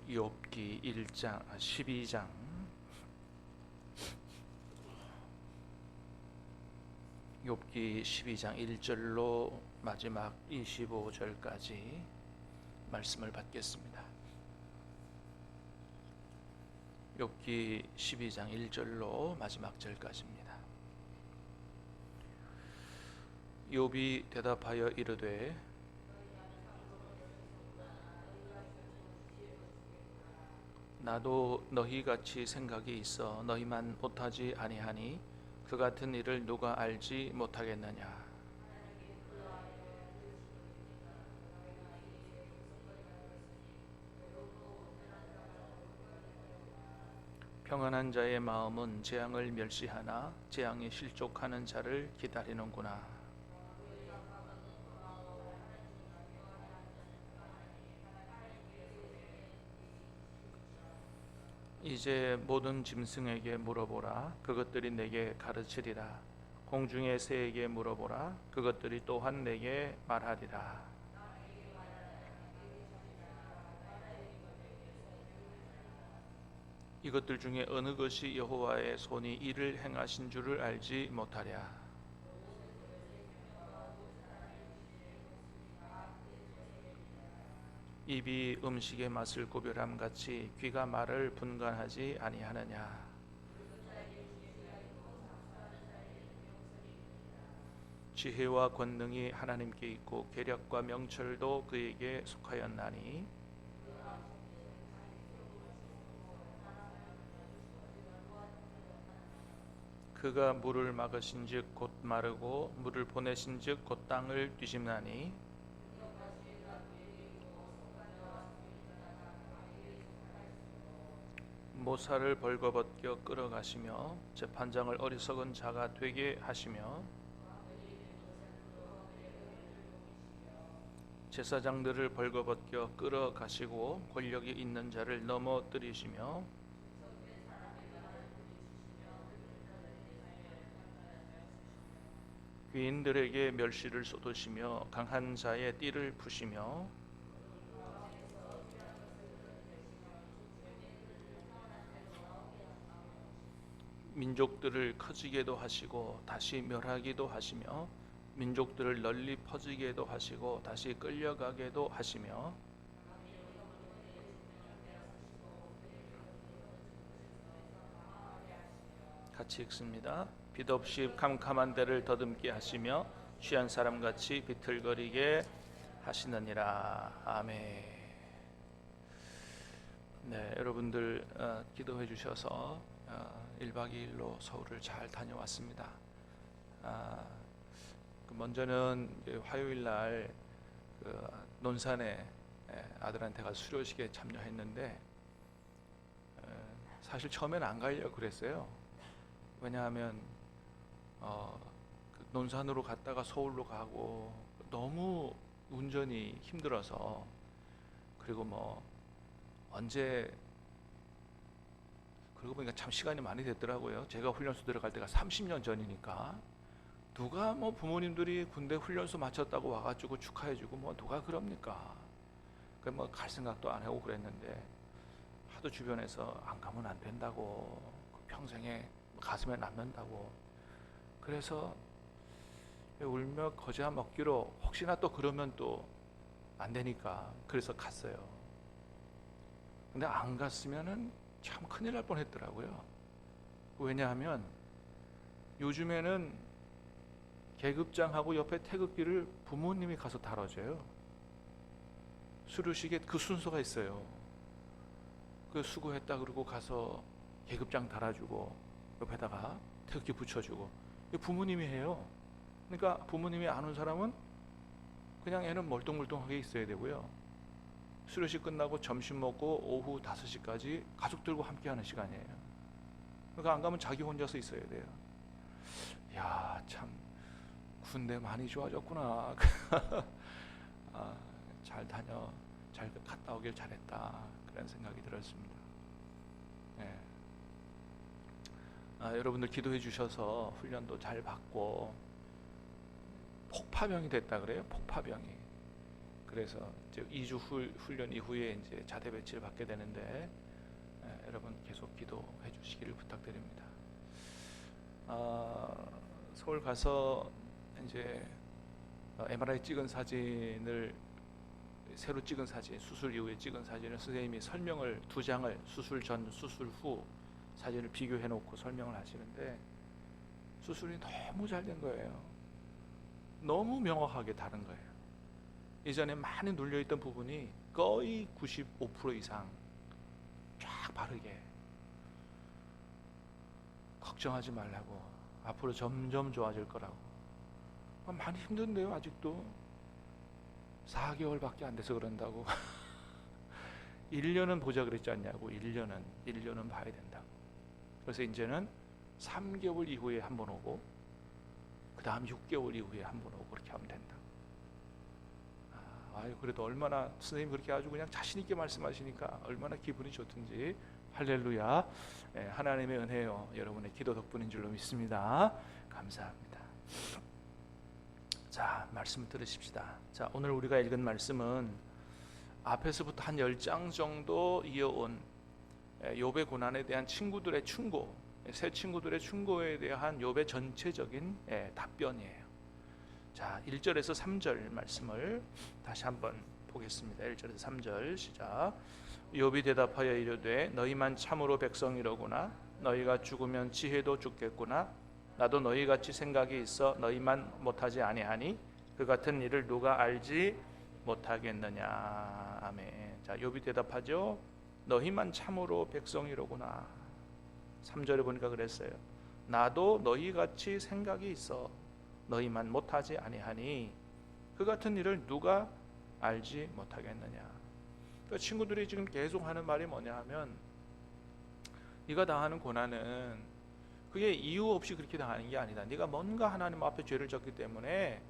욥기 1장 12장 욥기 12장 1절로 마지막 25절까지 말씀을 받겠습니다. 욥기 12장 1절로 마지막 절까지입니다. 욥이 대답하여 이르되 나도 너희같이 생각이 있어 너희만 못하지 아니하니 그 같은 일을 누가 알지 못하겠느냐. 평안한 자의 마음은 재앙을 멸시하나 재앙에 실족하는 자를 기다리는구나. 이제 모든 짐승에게 물어보라. 그것들이 내게 가르치리라. 공중의 새에게 물어보라. 그것들이 또한 내게 말하리라. 이것들 중에 어느 것이 여호와의 손이 이를 행하신 줄을 알지 못하랴. 입이 음식의 맛을 구별함 같이 귀가 말을 분간하지 아니하느냐. 지혜와 권능이 하나님께 있고 계략과 명철도 그에게 속하였나니 그가 물을 막으신즉 곧 마르고 물을 보내신즉 곧 땅을 뒤집나니 모사를 벌거벗겨 끌어가시며 재판장을 어리석은 자가 되게 하시며 제사장들을 벌거벗겨 끌어가시고 권력이 있는 자를 넘어뜨리시며 귀인들에게 멸시를 쏟으시며 강한 자의 띠를 푸시며 민족들을 커지게도 하시고 다시 멸하기도 하시며 민족들을 널리 퍼지게도 하시고 다시 끌려가게도 하시며 같이 읽습니다. 빛 없이 캄캄한 데를 더듬게 하시며 취한 사람같이 비틀거리게 하시느니라. 아멘. 네, 여러분들 기도해 주셔서 1박 2일로 서울을 잘 다녀왔습니다. 먼저는 화요일 날 논산에 아들한테 가서 수료식에 참여했는데 사실 처음엔 안 가려고 그랬어요. 왜냐하면 논산으로 갔다가 서울로 가고 너무 운전이 힘들어서, 그리고 언제, 그러고 보니까 참 시간이 많이 됐더라고요. 제가 훈련소 들어갈 때가 30년 전이니까 누가 부모님들이 군대 훈련소 마쳤다고 와가지고 축하해주고 누가 그럽니까? 갈 생각도 안 하고 그랬는데 하도 주변에서 안 가면 안 된다고, 평생에 가슴에 남는다고, 그래서 울며 거저 먹기로 혹시나 또 그러면 또 안 되니까 그래서 갔어요. 근데 안 갔으면은 참 큰일 날 뻔했더라고요. 왜냐하면 요즘에는 계급장하고 옆에 태극기를 부모님이 가서 달아줘요. 수료식에 그 순서가 있어요. 그 수고했다 그러고 가서 계급장 달아주고 옆에다가 태극기 붙여주고, 부모님이 해요. 그러니까 부모님이 안 온 사람은 그냥 애는 멀뚱멀뚱하게 있어야 되고요. 수료식 끝나고 점심 먹고 오후 5시까지 가족들과 함께하는 시간이에요. 그러니까 안 가면 자기 혼자서 있어야 돼요. 야, 참 군대 많이 좋아졌구나. 잘 갔다 오길 잘했다, 그런 생각이 들었습니다. 네. 여러분들 기도해 주셔서 훈련도 잘 받고 폭파병이 됐다 그래요. 폭파병이 그래서 이제 2주 훈련 이후에 이제 자대 배치를 받게 되는데 여러분 계속 기도해 주시기를 부탁드립니다. 서울 가서 이제 MRI 찍은 사진을 새로 찍은 사진, 수술 이후에 찍은 사진을 선생님이 설명을 2장을 수술 전, 수술 후 사진을 비교해 놓고 설명을 하시는데 수술이 너무 잘 된 거예요. 너무 명확하게 다른 거예요. 이전에 많이 눌려있던 부분이 거의 95% 이상 쫙 바르게. 걱정하지 말라고, 앞으로 점점 좋아질 거라고. 많이 힘든데요, 아직도 4개월밖에 안 돼서 그런다고. 1년은 보자 그랬지 않냐고. 1년은 봐야 된다고. 그래서 이제는 3개월 이후에 한 번 오고 그 다음 6개월 이후에 한 번 오고 그렇게 하면 된다. 그래도 얼마나 선생님 그렇게 아주 그냥 자신 있게 말씀하시니까 얼마나 기분이 좋든지. 할렐루야. 하나님의 은혜요, 여러분의 기도 덕분인 줄로 믿습니다. 감사합니다. 자, 말씀을 들으십시다. 자, 오늘 우리가 읽은 말씀은 앞에서부터 한 10장 정도 이어온 욥의 고난에 대한 친구들의 충고, 새 친구들의 충고에 대한 욥의 전체적인 답변이에요. 자, 1절에서 3절 말씀을 다시 한번 보겠습니다. 1절에서 3절 시작. 욥이 대답하여 이르되 너희만 참으로 백성이로구나. 너희가 죽으면 지혜도 죽겠구나. 나도 너희같이 생각이 있어 너희만 못하지 아니하니 그 같은 일을 누가 알지 못하겠느냐. 아멘. 자, 욥이 대답하죠. 너희만 참으로 백성이로구나. 3절에 보니까 그랬어요. 나도 너희같이 생각이 있어 너희만 못하지 아니하니 그 같은 일을 누가 알지 못하겠느냐. 그러니까 친구들이 지금 계속 하는 말이 뭐냐 하면, 네가 당하는 고난은 그게 이유 없이 그렇게 당하는 게 아니다. 네가 뭔가 하나님 앞에 죄를 졌기 때문에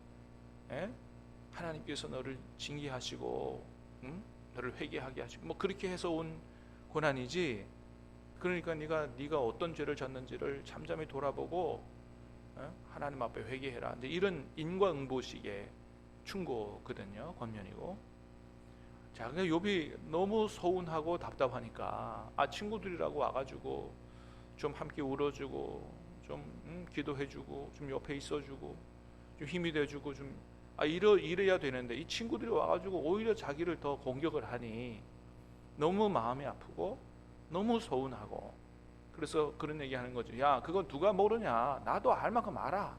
하나님께서 너를 징계하시고 너를 회개하게 하시고 뭐 그렇게 해서 온 고난이지. 그러니까 네가 어떤 죄를 졌는지를 잠잠히 돌아보고 하나님 앞에 회개해라. 이제 이런 인과응보식의 충고거든요. 권면이고. 자, 근데 욥이 너무 서운하고 답답하니까 친구들이라고 와가지고 좀 함께 울어주고 좀 기도해주고 좀 옆에 있어주고 좀 힘이 돼주고 좀 이래야 되는데 이 친구들이 와가지고 오히려 자기를 더 공격을 하니 너무 마음이 아프고 너무 서운하고, 그래서 그런 얘기하는 거죠. 야, 그건 누가 모르냐. 나도 알 만큼 알아.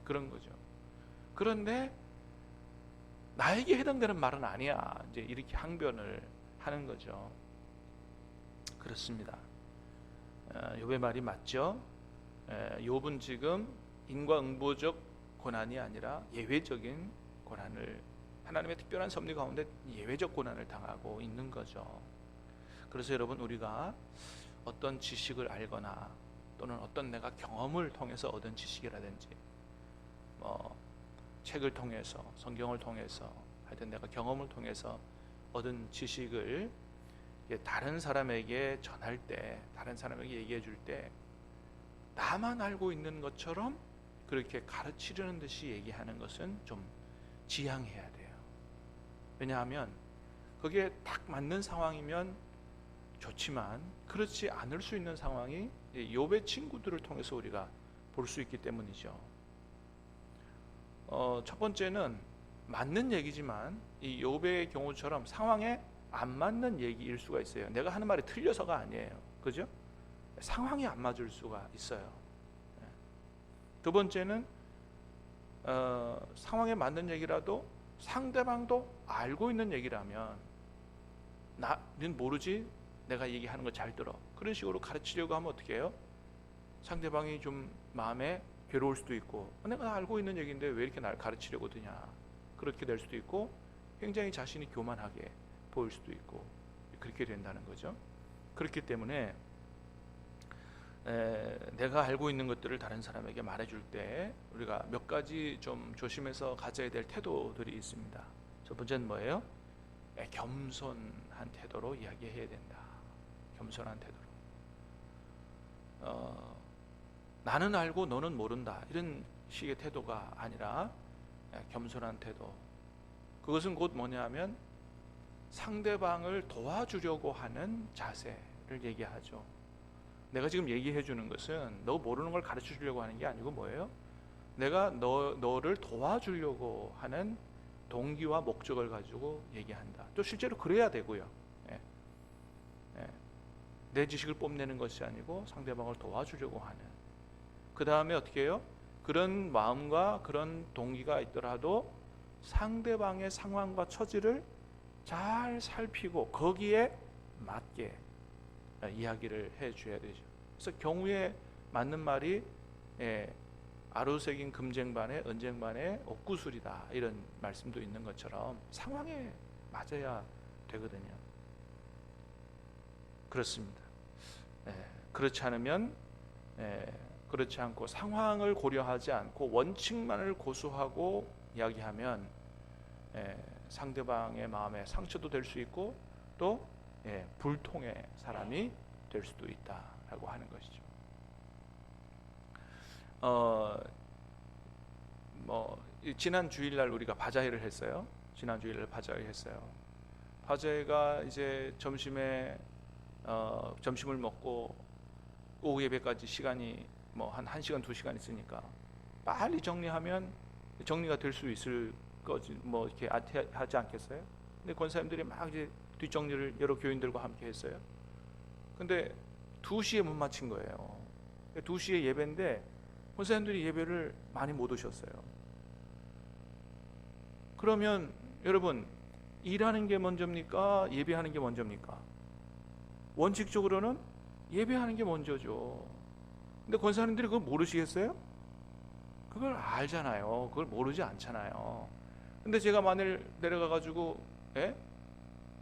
그런 거죠. 그런데 나에게 해당되는 말은 아니야. 이제 이렇게 항변을 하는 거죠. 그렇습니다. 욥의 말이 맞죠. 욥은 지금 인과응보적 고난이 아니라 예외적인 고난을, 하나님의 특별한 섭리 가운데 예외적 고난을 당하고 있는 거죠. 그래서 여러분, 우리가 어떤 지식을 알거나 또는 어떤 내가 경험을 통해서 얻은 지식이라든지 책을 통해서, 성경을 통해서, 하여튼 내가 경험을 통해서 얻은 지식을 다른 사람에게 전할 때, 다른 사람에게 얘기해 줄 때 나만 알고 있는 것처럼 그렇게 가르치려는 듯이 얘기하는 것은 좀 지양해야 돼요. 왜냐하면 그게 딱 맞는 상황이면 좋지만 그렇지 않을 수 있는 상황이 욥의 친구들을 통해서 우리가 볼 수 있기 때문이죠. 첫 번째는 맞는 얘기지만 이 욥의 경우처럼 상황에 안 맞는 얘기일 수가 있어요. 내가 하는 말이 틀려서가 아니에요. 그죠? 상황이 안 맞을 수가 있어요. 두 번째는 상황에 맞는 얘기라도 상대방도 알고 있는 얘기라면 나는 모르지, 내가 얘기하는 거 잘 들어, 그런 식으로 가르치려고 하면 어떻게 해요? 상대방이 좀 마음에 괴로울 수도 있고, 내가 알고 있는 얘기인데 왜 이렇게 날 가르치려고 드냐, 그렇게 될 수도 있고, 굉장히 자신이 교만하게 보일 수도 있고, 그렇게 된다는 거죠. 그렇기 때문에 내가 알고 있는 것들을 다른 사람에게 말해줄 때 우리가 몇 가지 좀 조심해서 가져야 될 태도들이 있습니다. 첫 번째는 뭐예요? 겸손한 태도로 이야기해야 된다. 겸손한 태도로. 나는 알고 너는 모른다, 이런 식의 태도가 아니라 겸손한 태도. 그것은 곧 뭐냐면 상대방을 도와주려고 하는 자세를 얘기하죠. 내가 지금 얘기해 주는 것은 너 모르는 걸 가르쳐 주려고 하는 게 아니고 뭐예요? 내가 너를 도와주려고 하는 동기와 목적을 가지고 얘기한다. 또 실제로 그래야 되고요. 예. 예. 내 지식을 뽐내는 것이 아니고 상대방을 도와주려고 하는. 그 다음에 어떻게 해요? 그런 마음과 그런 동기가 있더라도 상대방의 상황과 처지를 잘 살피고 거기에 맞게 이야기를 해줘야 되죠. 그래서 경우에 맞는 말이 아로새긴 금쟁반에 은쟁반에 옥구슬이다, 이런 말씀도 있는 것처럼 상황에 맞아야 되거든요. 그렇습니다. 그렇지 않으면 그렇지 않고 상황을 고려하지 않고 원칙만을 고수하고 이야기하면 상대방의 마음에 상처도 될 수 있고 또 불통의 사람이 될 수도 있다라고 하는 것이죠. 지난 주일날 우리가 바자회를 했어요. 지난 주일날 바자회 했어요. 바자회가 이제 점심에 점심을 먹고 오후 예배까지 시간이 한 1시간 2시간 있으니까 빨리 정리하면 정리가 될 수 있을 거지 이렇게 하지 않겠어요? 근데 권사님들이 막 이제 뒷정리를 여러 교인들과 함께 했어요. 근데 2시에 못 마친 거예요. 2시에 예배인데 권사님들이 예배를 많이 못 오셨어요. 그러면 여러분, 일하는 게 먼저입니까? 예배하는 게 먼저입니까? 원칙적으로는 예배하는 게 먼저죠. 근데 권사님들이 그걸 모르시겠어요? 그걸 알잖아요. 그걸 모르지 않잖아요. 근데 제가 만일 내려가 가지고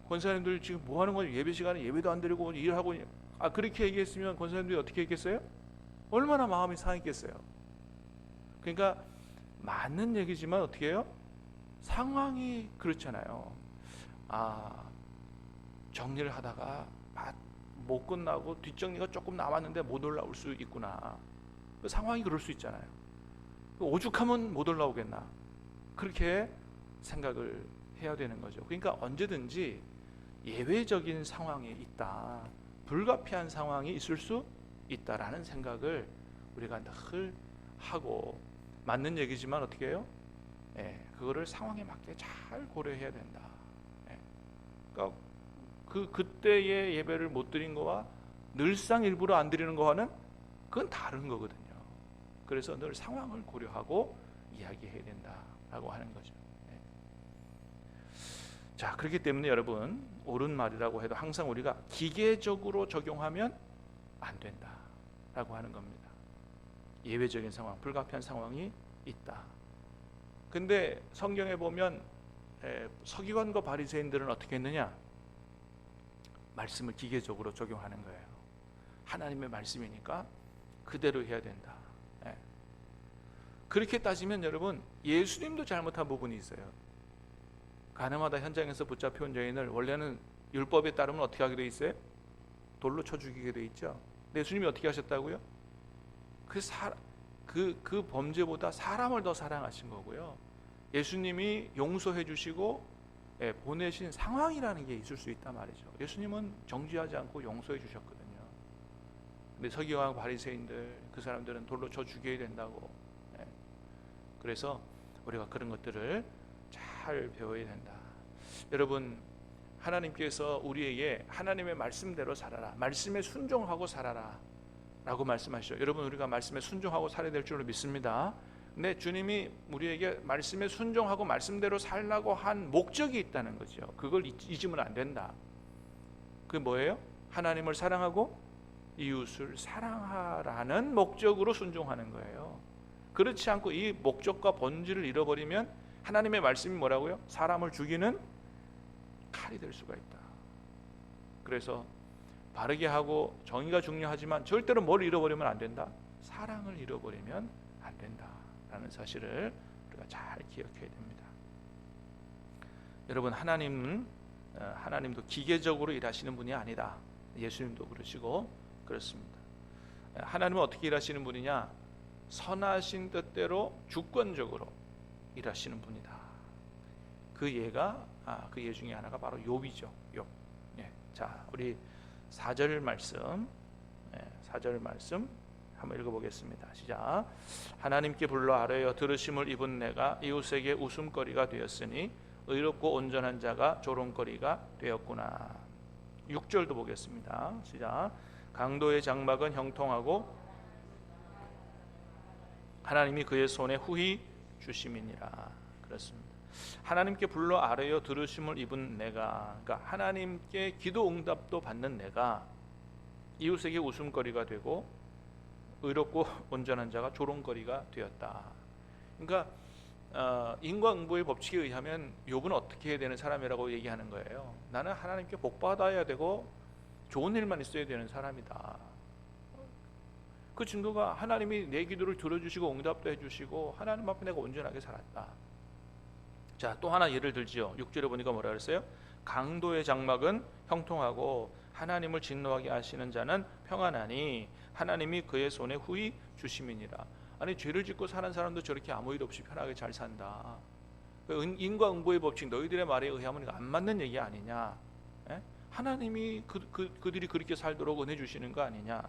권사님들 지금 뭐 하는 거지? 예배 시간에 예배도 안 드리고 일하고 그렇게 얘기했으면 권사님들이 어떻게 했겠어요? 얼마나 마음이 상했겠어요. 그러니까 맞는 얘기지만 어떻게 해요? 상황이 그렇잖아요. 정리를 하다가 못 끝나고 뒷정리가 조금 남았는데 못 올라올 수 있구나. 상황이 그럴 수 있잖아요. 오죽하면 못 올라오겠나. 그렇게 생각을 해야 되는 거죠. 그러니까 언제든지 예외적인 상황이 있다, 불가피한 상황이 있을 수 있다라는 생각을 우리가 늘 하고, 맞는 얘기지만 어떻게 해요? 그거를 상황에 맞게 잘 고려해야 된다. 그러니까 그때의 예배를 못 드린 거와 늘상 일부러 안 드리는 거와는 그건 다른 거거든요. 그래서 늘 상황을 고려하고 이야기해야 된다라고 하는 거죠. 자, 그렇기 때문에 여러분, 옳은 말이라고 해도 항상 우리가 기계적으로 적용하면 안 된다라고 하는 겁니다. 예외적인 상황, 불가피한 상황이 있다. 근데 성경에 보면 서기관과 바리새인들은 어떻게 했느냐? 말씀을 기계적으로 적용하는 거예요. 하나님의 말씀이니까 그대로 해야 된다. 그렇게 따지면 여러분, 예수님도 잘못한 부분이 있어요. 가늠하다 현장에서 붙잡혀온 여인을 원래는 율법에 따르면 어떻게 하게 돼 있어요? 돌로 쳐 죽이게 돼 있죠. 근데 예수님이 어떻게 하셨다고요? 그 범죄보다 사람을 더 사랑하신 거고요. 예수님이 용서해 주시고 보내신 상황이라는 게 있을 수 있단 말이죠. 예수님은 정죄하지 않고 용서해 주셨거든요. 근데 서기관 바리새인들, 그 사람들은 돌로 쳐 죽여야 된다고. 그래서 우리가 그런 것들을 잘 배워야 된다. 여러분, 하나님께서 우리에게 하나님의 말씀대로 살아라, 말씀에 순종하고 살아라 라고 말씀하시죠. 여러분, 우리가 말씀에 순종하고 살아야 될 줄로 믿습니다. 근데 주님이 우리에게 말씀에 순종하고 말씀대로 살라고 한 목적이 있다는 거죠. 그걸 잊으면 안 된다. 그게 뭐예요? 하나님을 사랑하고 이웃을 사랑하라는 목적으로 순종하는 거예요. 그렇지 않고 이 목적과 본질을 잃어버리면 하나님의 말씀이 뭐라고요? 사람을 죽이는 칼이 될 수가 있다. 그래서 바르게 하고 정의가 중요하지만 절대로 뭘 잃어버리면 안 된다? 사랑을 잃어버리면 안 된다 라는 사실을 우리가 잘 기억해야 됩니다. 여러분, 하나님도 기계적으로 일하시는 분이 아니다. 예수님도 그러시고 그렇습니다. 하나님은 어떻게 일하시는 분이냐? 선하신 뜻대로 주권적으로 일하시는 분이다. 그 예 중에 하나가 바로 욥이죠. 욥. 예. 자, 우리 4절 말씀, 4절 말씀 한번 읽어보겠습니다. 시작. 하나님께 불러 아뢰어 들으심을 입은 내가 이웃에게 웃음거리가 되었으니 의롭고 온전한 자가 조롱거리가 되었구나. 6절도 보겠습니다. 시작. 강도의 장막은 형통하고 하나님이 그의 손에 후히 주심이니라. 그렇습니다. 하나님께 불러 아뢰어 들으심을 입은 내가, 그러니까 하나님께 기도 응답도 받는 내가 이웃에게 웃음거리가 되고 의롭고 온전한 자가 조롱거리가 되었다. 그러니까 인과응보의 법칙에 의하면 욥은 어떻게 해야 되는 사람이라고 얘기하는 거예요. 나는 하나님께 복받아야 되고 좋은 일만 있어야 되는 사람이다. 그 증거가 하나님이 내 기도를 들어주시고 응답도 해주시고 하나님 앞에 내가 온전하게 살았다. 자, 또 하나 예를 들지요. 6절에 보니까 뭐라 그랬어요? 강도의 장막은 형통하고 하나님을 진노하게 하시는 자는 평안하니 하나님이 그의 손에 후히 주심이니라. 아니, 죄를 짓고 사는 사람도 저렇게 아무 일 없이 편하게 잘 산다. 인과응보의 법칙, 너희들의 말에 의하면 안 맞는 얘기 아니냐? 하나님이 그들이 그렇게 살도록 은혜 주시는 거 아니냐?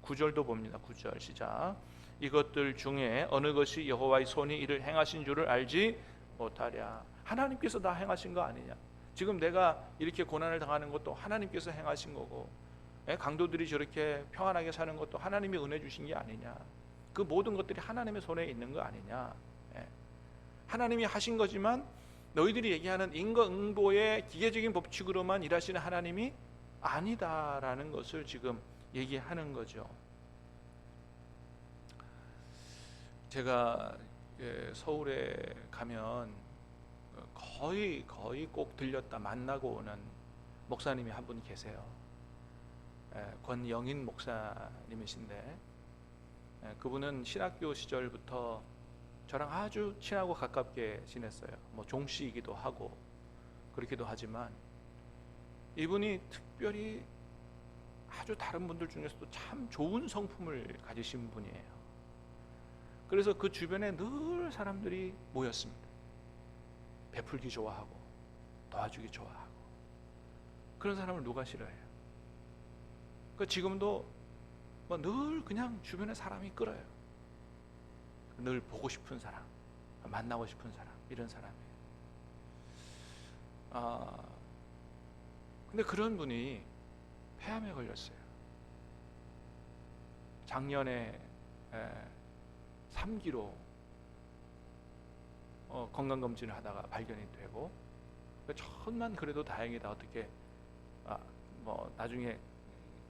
9절도 봅니다. 9절 시작. 이것들 중에 어느 것이 여호와의 손이 이를 행하신 줄을 알지 못하랴. 하나님께서 다 행하신 거 아니냐? 지금 내가 이렇게 고난을 당하는 것도 하나님께서 행하신 거고, 강도들이 저렇게 평안하게 사는 것도 하나님이 은혜 주신 게 아니냐? 그 모든 것들이 하나님의 손에 있는 거 아니냐? 하나님이 하신 거지만 너희들이 얘기하는 인과응보의 기계적인 법칙으로만 일하시는 하나님이 아니다라는 것을 지금 얘기하는 거죠. 제가 서울에 가면 거의 꼭 들렸다 만나고 오는 목사님이 한 분 계세요. 권영인 목사님이신데, 그분은 신학교 시절부터 저랑 아주 친하고 가깝게 지냈어요. 뭐 종씨이기도 하고 그렇기도 하지만 이분이 특별히 아주 다른 분들 중에서도 참 좋은 성품을 가지신 분이에요. 그래서 그 주변에 늘 사람들이 모였습니다. 베풀기 좋아하고 도와주기 좋아하고. 그런 사람을 누가 싫어해요? 지금도 뭐 늘 그냥 주변에 사람이 끌어요. 늘 보고 싶은 사람, 만나고 싶은 사람, 이런 사람이에요. 근데 그런 분이 폐암에 걸렸어요. 작년에 3기로 건강검진을 하다가 발견이 되고, 천만 그래도 다행이다. 어떻게 뭐 나중에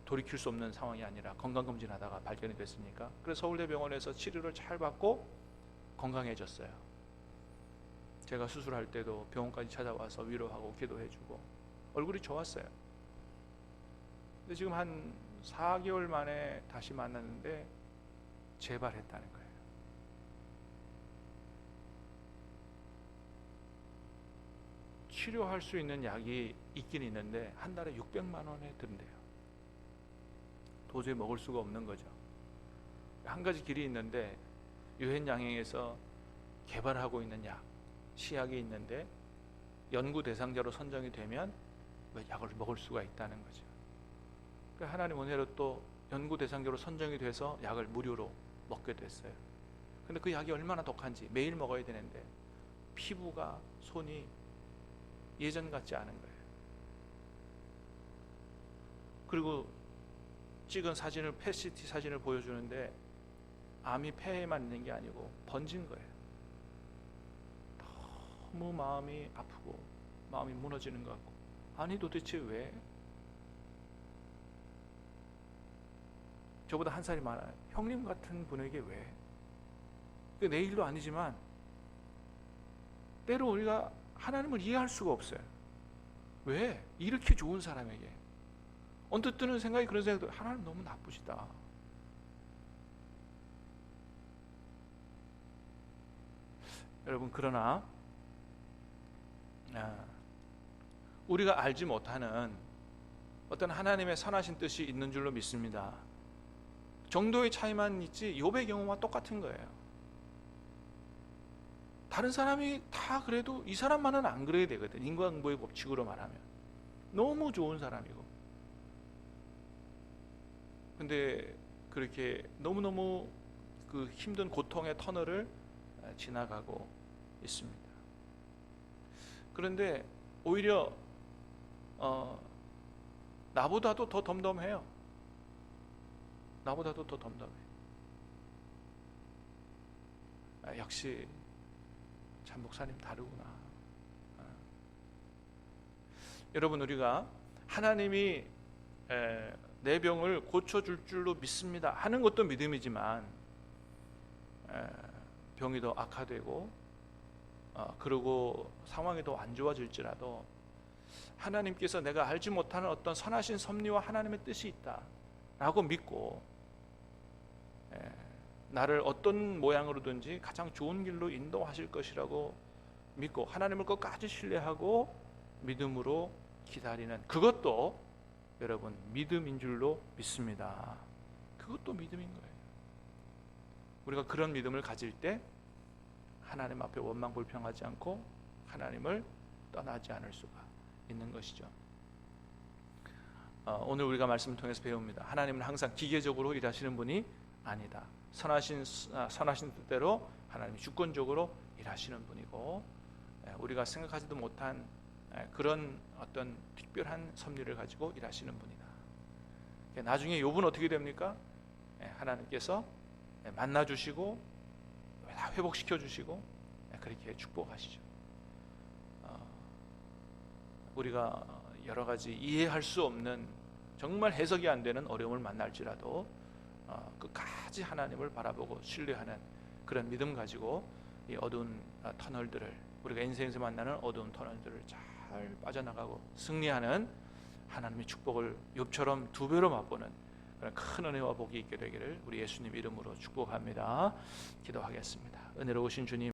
돌이킬 수 없는 상황이 아니라 건강검진 하다가 발견이 됐으니까. 그래서 서울대병원에서 치료를 잘 받고 건강해졌어요. 제가 수술할 때도 병원까지 찾아와서 위로하고 기도해주고 얼굴이 좋았어요. 근데 지금 한 4개월 만에 다시 만났는데 재발했다는 거예요. 치료할 수 있는 약이 있긴 있는데 한 달에 600만 원에 든대요. 도저히 먹을 수가 없는 거죠. 한 가지 길이 있는데 유hen양행에서 개발하고 있는 약, 시약이 있는데 연구 대상자로 선정이 되면 약을 먹을 수가 있다는 거죠. 하나님 은혜로 또 연구 대상자로 선정이 돼서 약을 무료로 먹게 됐어요. 근데 그 약이 얼마나 독한지 매일 먹어야 되는데 피부가, 손이 예전 같지 않은 거예요. 그리고 찍은 사진을, PET-CT 사진을 보여주는데 암이 폐에만 있는 게 아니고 번진 거예요. 너무 마음이 아프고 마음이 무너지는 것 같고, 아니 도대체 왜? 저보다 한 살이 많아요. 형님 같은 분에게 왜? 내 일도 아니지만 때로 우리가 하나님을 이해할 수가 없어요. 왜? 이렇게 좋은 사람에게. 언뜻 드는 생각이 그런 생각도, 하나님 너무 나쁘시다. 여러분, 그러나 우리가 알지 못하는 어떤 하나님의 선하신 뜻이 있는 줄로 믿습니다. 정도의 차이만 있지 욥의 경우와 똑같은 거예요. 다른 사람이 다 그래도 이 사람만은 안 그래야 되거든. 인과응보의 법칙으로 말하면 너무 좋은 사람이고, 근데 그렇게 너무너무 그 힘든 고통의 터널을 지나가고 있습니다. 그런데 오히려 나보다도 더 덤덤해요. 나보다도 더 덤덤해. 역시 참 목사님 다르구나. 여러분, 우리가 하나님이 내 병을 고쳐줄 줄로 믿습니다 하는 것도 믿음이지만, 병이 더 악화되고 그리고 상황이 더 안 좋아질지라도 하나님께서 내가 알지 못하는 어떤 선하신 섭리와 하나님의 뜻이 있다 라고 믿고, 나를 어떤 모양으로든지 가장 좋은 길로 인도하실 것이라고 믿고 하나님을 끝까지 신뢰하고 믿음으로 기다리는, 그것도 여러분 믿음인 줄로 믿습니다. 그것도 믿음인 거예요. 우리가 그런 믿음을 가질 때 하나님 앞에 원망불평하지 않고 하나님을 떠나지 않을 수가 있는 것이죠. 오늘 우리가 말씀을 통해서 배웁니다. 하나님은 항상 기계적으로 일하시는 분이 아니다. 선하신 뜻대로 하나님이 주권적으로 일하시는 분이고, 우리가 생각하지도 못한 그런 어떤 특별한 섭리를 가지고 일하시는 분이다. 나중에 욥은 어떻게 됩니까? 하나님께서 만나 주시고 회복시켜 주시고 그렇게 축복하시죠. 우리가 여러 가지 이해할 수 없는, 정말 해석이 안 되는 어려움을 만날지라도 끝까지 하나님을 바라보고 신뢰하는 그런 믿음 가지고 이 어두운 터널들을, 우리가 인생에서 만나는 어두운 터널들을 잘 빠져나가고 승리하는 하나님의 축복을 욥처럼 2배로 맛보는 그런 큰 은혜와 복이 있게 되기를 우리 예수님 이름으로 축복합니다. 기도하겠습니다. 은혜로우신 주님,